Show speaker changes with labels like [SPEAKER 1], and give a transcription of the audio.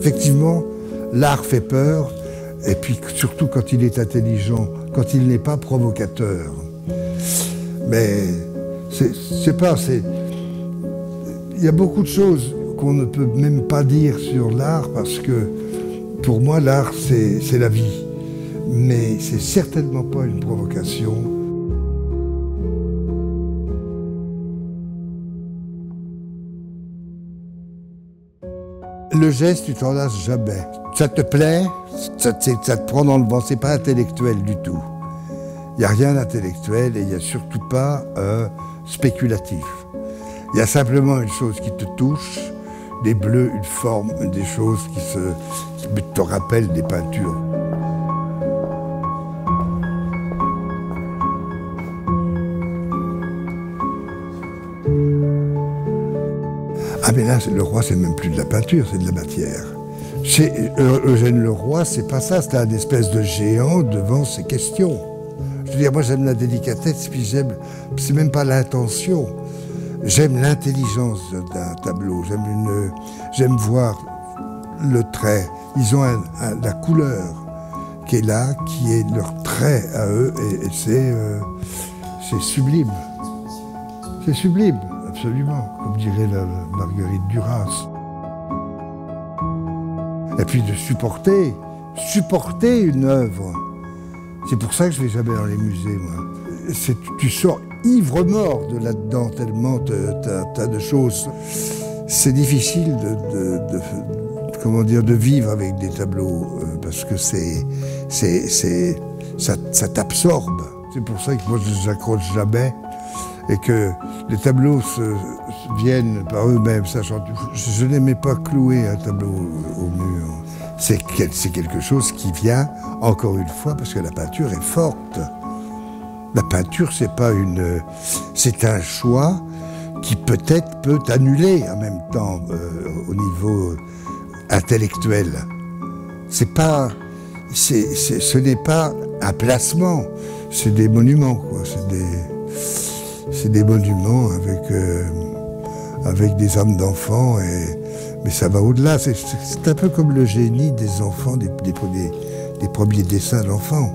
[SPEAKER 1] Effectivement, l'art fait peur, et puis surtout quand il est intelligent, quand il n'est pas provocateur. Mais il y a beaucoup de choses qu'on ne peut même pas dire sur l'art, parce que pour moi, l'art, c'est la vie. Mais c'est certainement pas une provocation. Le geste, tu t'en lasses jamais. Ça te plaît, ça te prend dans le vent, c'est pas intellectuel du tout. Il n'y a rien d'intellectuel et il n'y a surtout pas spéculatif. Il y a simplement une chose qui te touche, des bleus, une forme, des choses qui te rappellent des peintures. Ah mais là, le roi, c'est même plus de la peinture, c'est de la matière. Chez Eugène Leroy, c'est pas ça, c'est un espèce de géant devant ses questions. Je veux dire, moi j'aime la délicatesse, puis c'est même pas l'intention. J'aime l'intelligence d'un tableau, j'aime voir le trait. Ils ont la couleur qui est là, qui est leur trait à eux, et c'est sublime. C'est sublime. Absolument, comme dirait la Marguerite Duras. Et puis de supporter une œuvre. C'est pour ça que je ne vais jamais dans les musées, moi. Tu sors ivre-mort de là-dedans, tellement t'as de choses. C'est difficile de vivre avec des tableaux, parce que ça t'absorbe. C'est pour ça que moi je ne les accroche jamais. Et que les tableaux viennent par eux-mêmes, sachant je n'aimais pas clouer un tableau au mur. C'est quelque chose qui vient, encore une fois, parce que la peinture est forte. La peinture, c'est un choix qui peut-être peut annuler en même temps au niveau intellectuel. Ce n'est pas un placement, c'est des monuments, quoi. C'est des monuments avec des âmes d'enfants, mais ça va au-delà. C'est un peu comme le génie des enfants, des premiers dessins d'enfants.